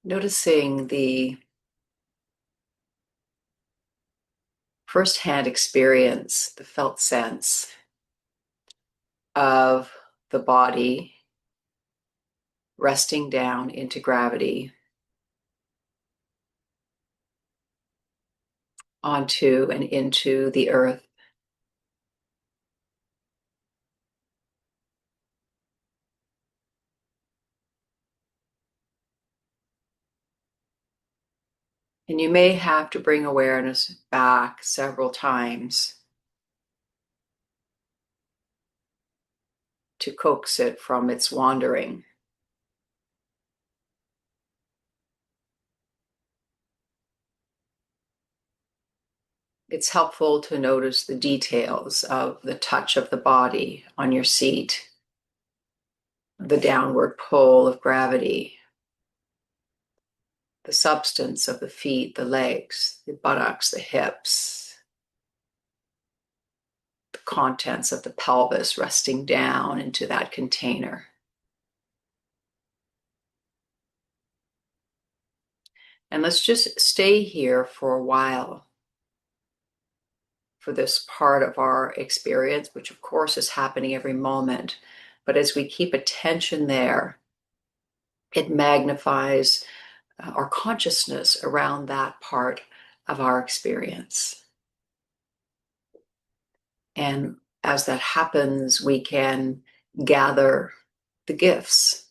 Noticing the firsthand experience, the felt sense of the body resting down into gravity onto and into the earth. And you may have to bring awareness back several times to coax it from its wandering. It's helpful to notice the details of the touch of the body on your seat, the downward pull of gravity, the substance of the feet, the legs, the buttocks, the hips, the contents of the pelvis resting down into that container. And let's just stay here for a while for this part of our experience, which of course is happening every moment. But as we keep attention there, it magnifies our consciousness around that part of our experience. And as that happens, we can gather the gifts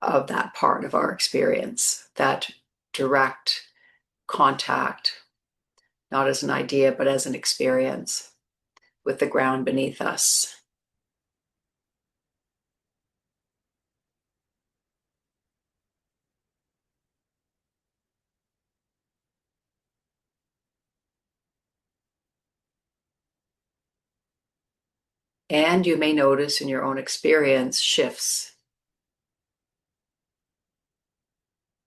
of that part of our experience, that direct contact, not as an idea, but as an experience with the ground beneath us. And you may notice in your own experience shifts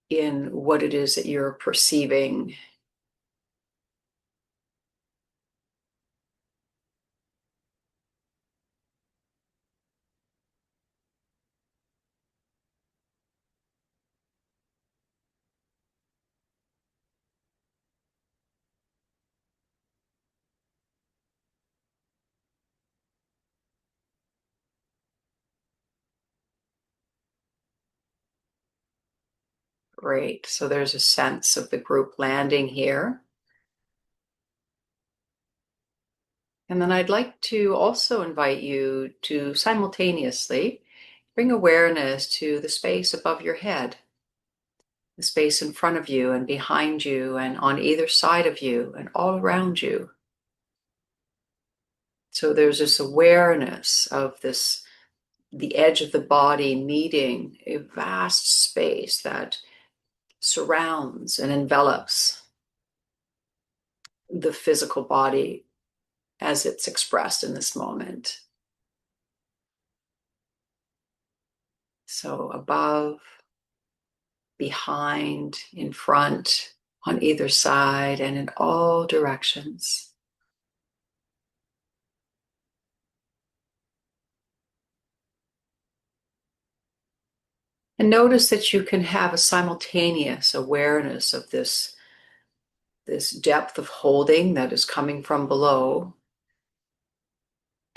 in what it is that you're perceiving. Great. So there's a sense of the group landing here. And then I'd like to also invite you to simultaneously bring awareness to the space above your head, the space in front of you and behind you and on either side of you and all around you. So there's this awareness of this, the edge of the body meeting a vast space that surrounds and envelops the physical body as it's expressed in this moment. So above, behind, in front, on either side, and in all directions. And notice that you can have a simultaneous awareness of this depth of holding that is coming from below,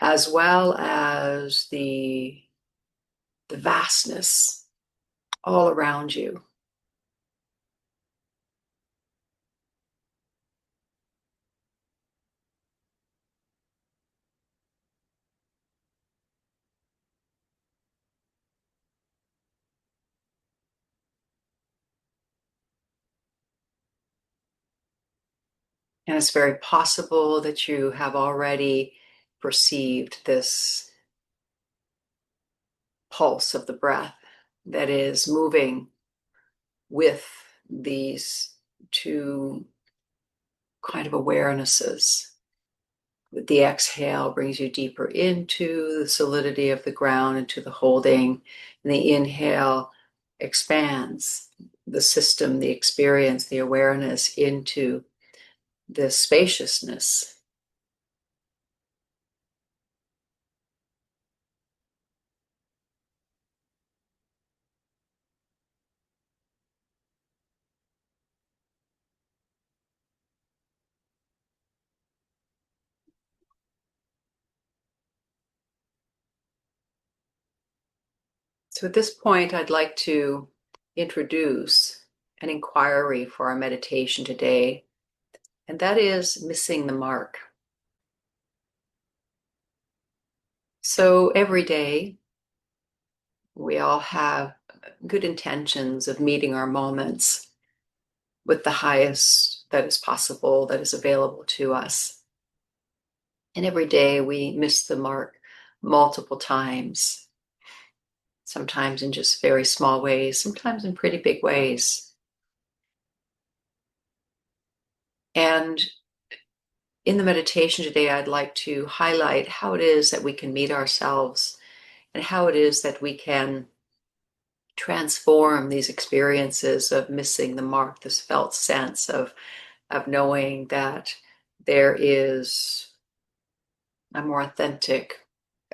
as well as the vastness all around you. And it's very possible that you have already perceived this pulse of the breath that is moving with these two kind of awarenesses. The exhale brings you deeper into the solidity of the ground, into the holding, and the inhale expands the system, the experience, the awareness into the spaciousness. So at this point, I'd like to introduce an inquiry for our meditation today, and that is missing the mark. So every day, we all have good intentions of meeting our moments with the highest that is possible, that is available to us. And every day we miss the mark multiple times, sometimes in just very small ways, sometimes in pretty big ways. And in the meditation today, I'd like to highlight how it is that we can meet ourselves and how it is that we can transform these experiences of missing the mark, this felt sense of knowing that there is a more authentic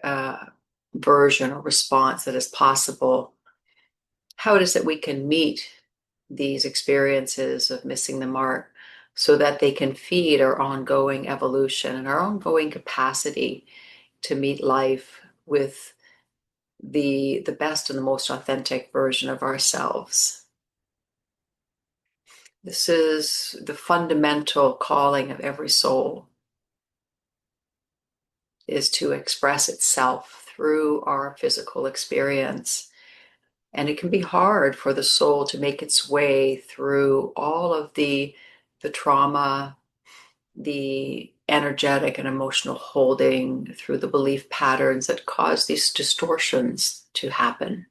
uh, version or response that is possible, how it is that we can meet these experiences of missing the mark so that they can feed our ongoing evolution and our ongoing capacity to meet life with the best and the most authentic version of ourselves. This is the fundamental calling of every soul, is to express itself through our physical experience. And it can be hard for the soul to make its way through all of the trauma, the energetic and emotional holding, through the belief patterns that cause these distortions to happen.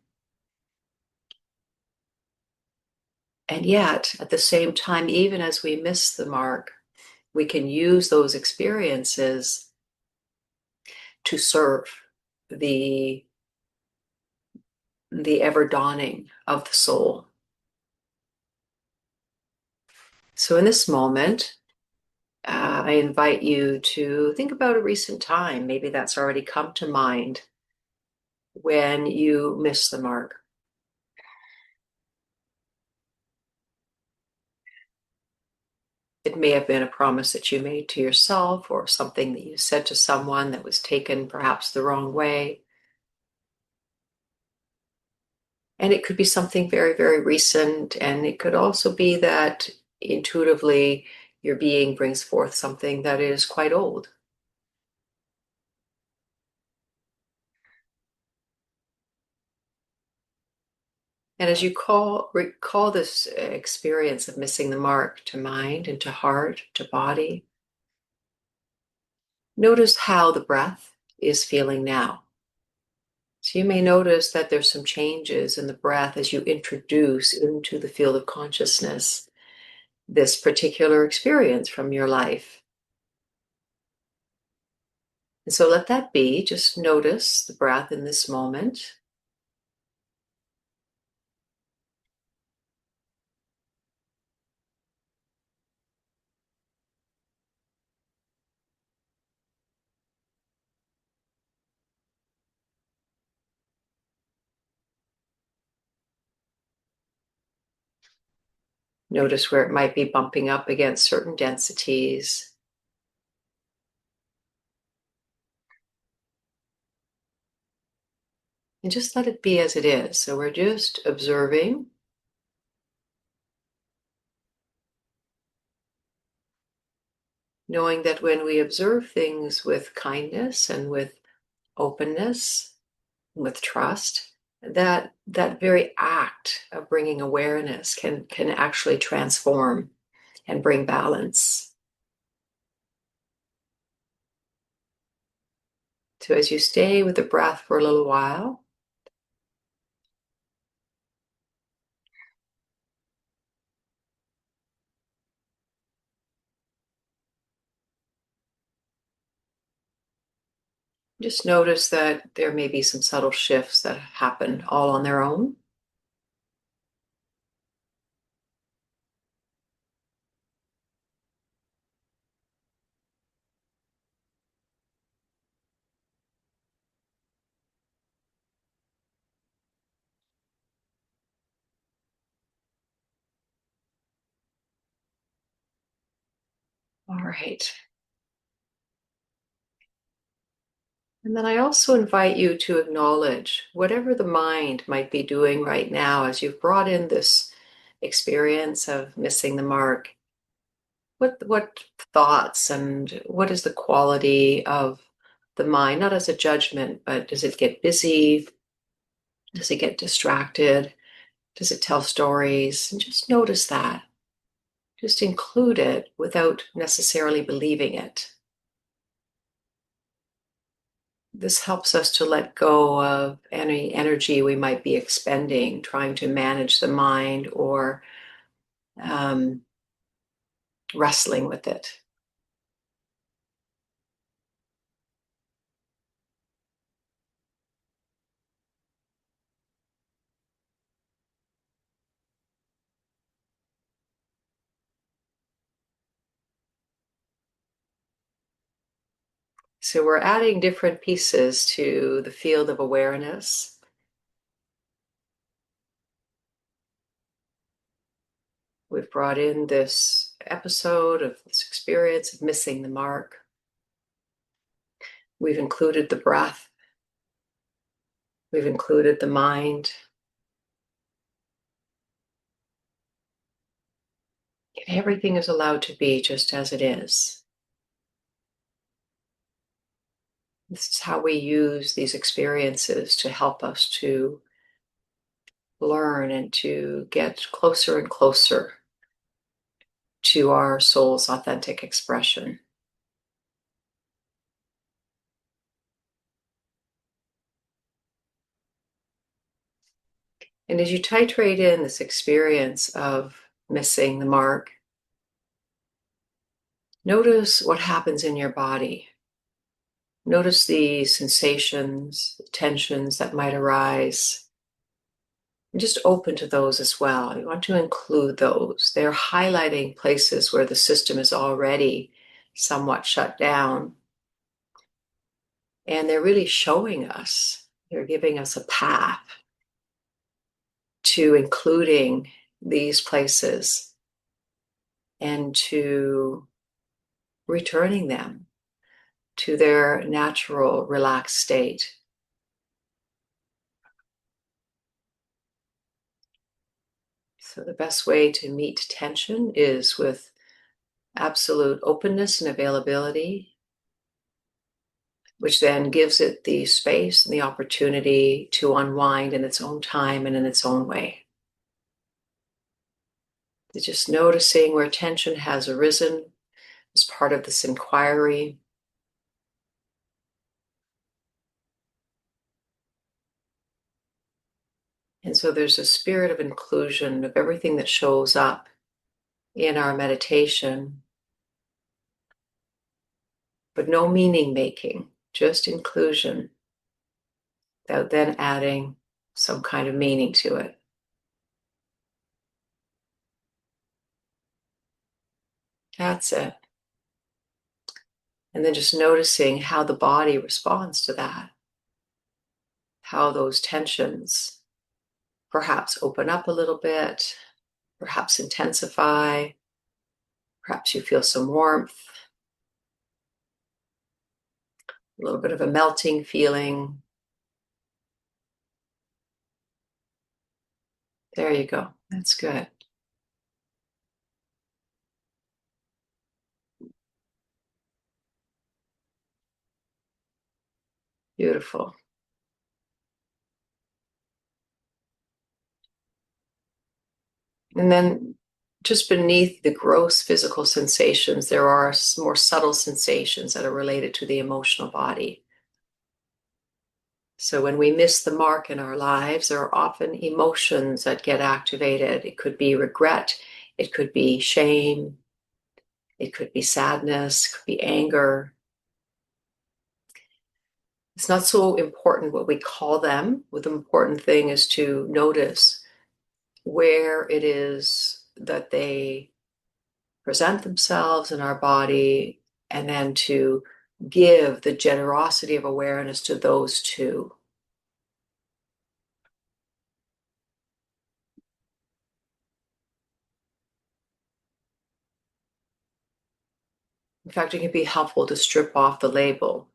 And yet, at the same time, even as we miss the mark, we can use those experiences to serve the ever dawning of the soul. So in this moment, I invite you to think about a recent time, maybe that's already come to mind, when you missed the mark. It may have been a promise that you made to yourself or something that you said to someone that was taken perhaps the wrong way. And it could be something very, very recent. And it could also be that intuitively your being brings forth something that is quite old. And as you recall this experience of missing the mark to mind and to heart, to body, notice how the breath is feeling now. So you may notice that there's some changes in the breath as you introduce into the field of consciousness this particular experience from your life. And so let that be. Just notice the breath in this moment. Notice where it might be bumping up against certain densities. And just let it be as it is. So we're just observing, knowing that when we observe things with kindness and with openness, with trust, that very act of bringing awareness can actually transform and bring balance. So as you stay with the breath for a little while, just notice that there may be some subtle shifts that happen all on their own. All right. And then I also invite you to acknowledge whatever the mind might be doing right now as you've brought in this experience of missing the mark. What thoughts and what is the quality of the mind, not as a judgment, but does it get busy? Does it get distracted? Does it tell stories? And just notice that. Just include it without necessarily believing it. This helps us to let go of any energy we might be expending trying to manage the mind or um, wrestling with it. So we're adding different pieces to the field of awareness. We've brought in this episode of this experience of missing the mark. We've included the breath. We've included the mind. Everything is allowed to be just as it is. This is how we use these experiences to help us to learn and to get closer and closer to our soul's authentic expression. And as you titrate in this experience of missing the mark, notice what happens in your body. Notice the sensations, the tensions that might arise. And just open to those as well. You want to include those. They're highlighting places where the system is already somewhat shut down. And they're really showing us, they're giving us a path to including these places and to returning them to their natural, relaxed state. So, the best way to meet tension is with absolute openness and availability, which then gives it the space and the opportunity to unwind in its own time and in its own way. Just noticing where tension has arisen as part of this inquiry. And so there's a spirit of inclusion of everything that shows up in our meditation, but no meaning making, just inclusion, without then adding some kind of meaning to it. That's it. And then just noticing how the body responds to that, how those tensions perhaps open up a little bit, perhaps intensify, perhaps you feel some warmth, a little bit of a melting feeling. There you go. That's good. Beautiful. And then just beneath the gross physical sensations, there are more subtle sensations that are related to the emotional body. So when we miss the mark in our lives, there are often emotions that get activated. It could be regret, it could be shame, it could be sadness, it could be anger. It's not so important what we call them. The important thing is to notice where it is that they present themselves in our body, and then to give the generosity of awareness to those two. In fact, it can be helpful to strip off the label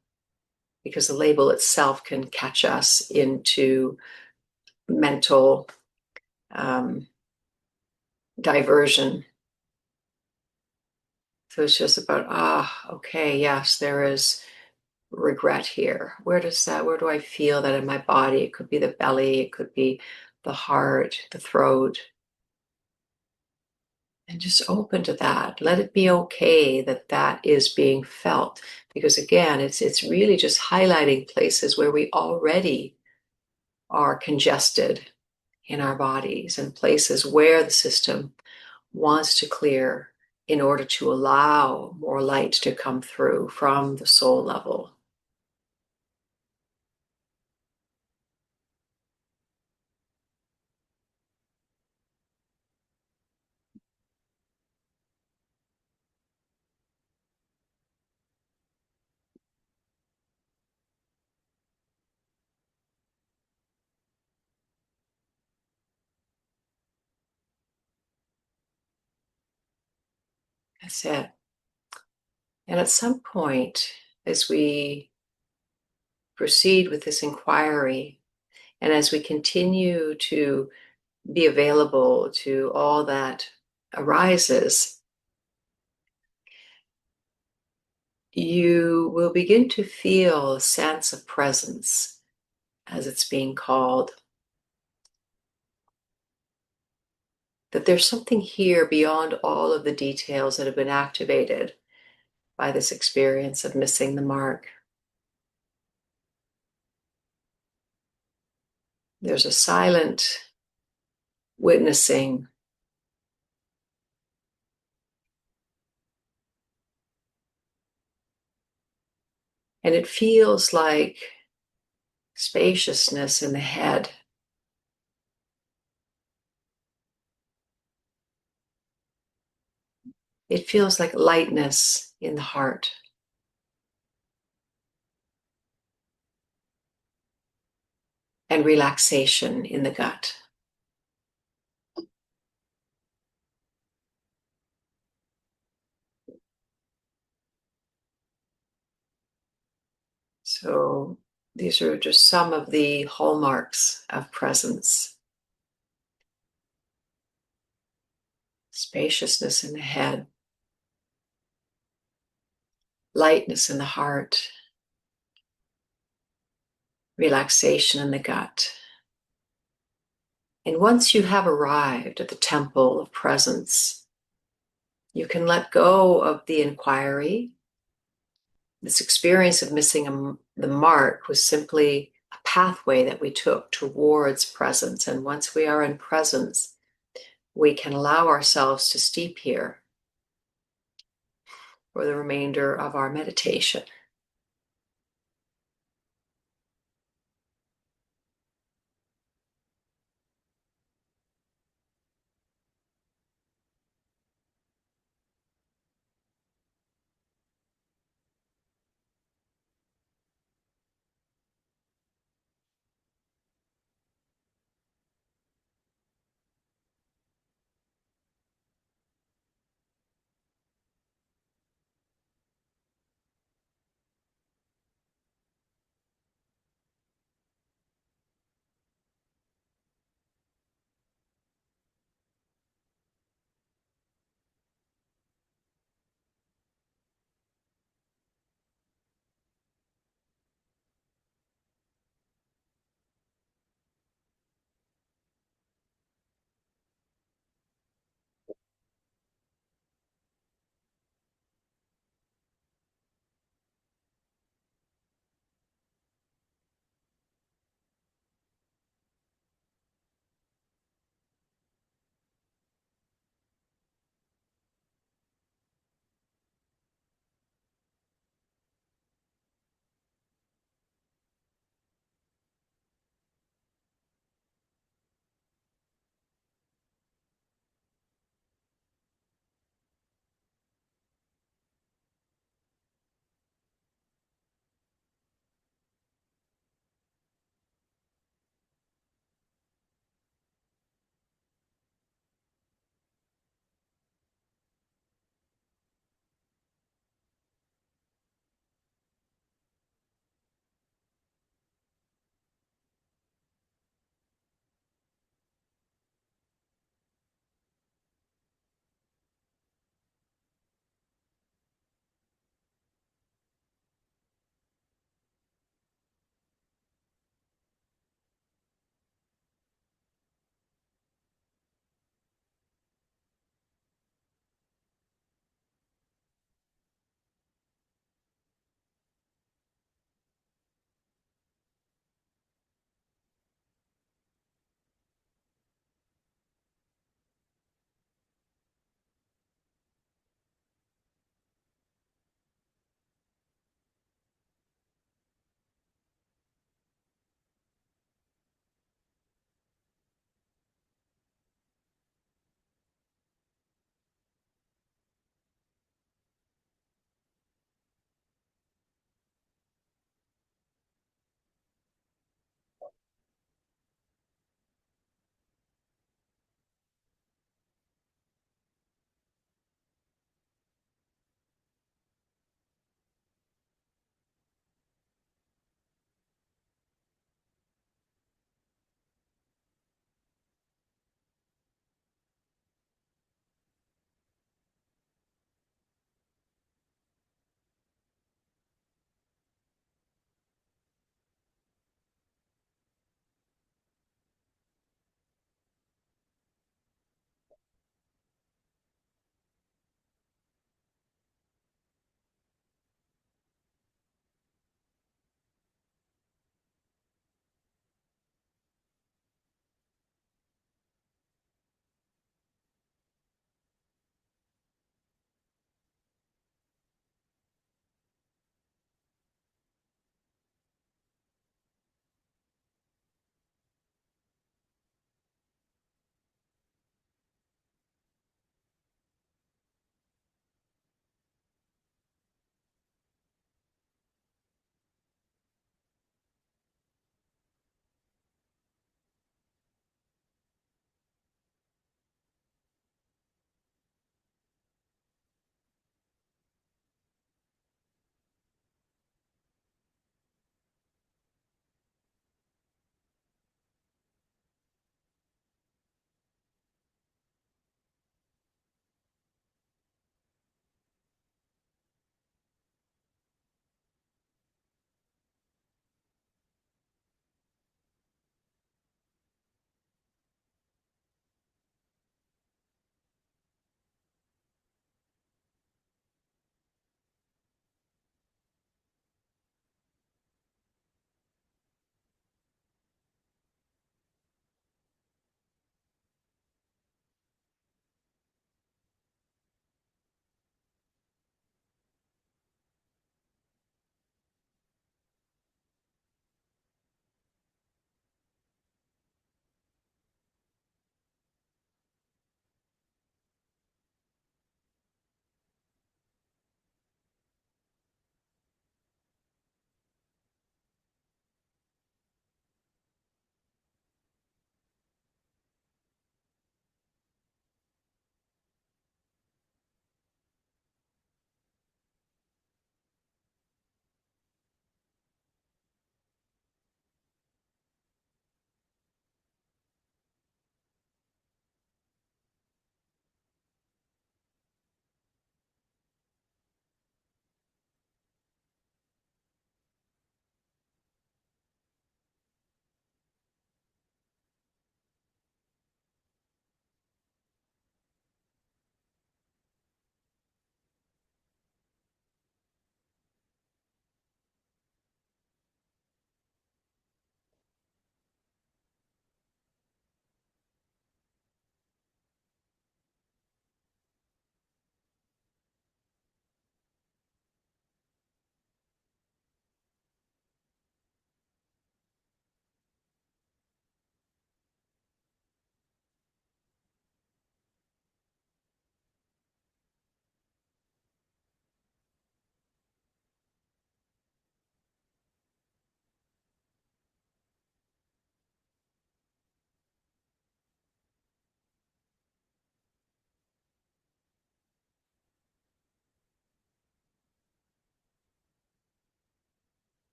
because the label itself can catch us into mental diversion. So it's just about, okay, yes, there is regret here. Where do I feel that in my body? It could be the belly, it could be the heart, the throat. And just open to that. Let it be okay that that is being felt. Because again, it's really just highlighting places where we already are congested in our bodies, and places where the system wants to clear in order to allow more light to come through from the soul level. That's it. And at some point, as we proceed with this inquiry, and as we continue to be available to all that arises, you will begin to feel a sense of presence, as it's being called. That there's something here beyond all of the details that have been activated by this experience of missing the mark. There's a silent witnessing. And it feels like spaciousness in the head. It feels like lightness in the heart. And relaxation in the gut. So these are just some of the hallmarks of presence. Spaciousness in the head. Lightness in the heart. Relaxation in the gut. And once you have arrived at the temple of presence, you can let go of the inquiry. This experience of missing the mark was simply a pathway that we took towards presence. And once we are in presence, we can allow ourselves to steep here for the remainder of our meditation.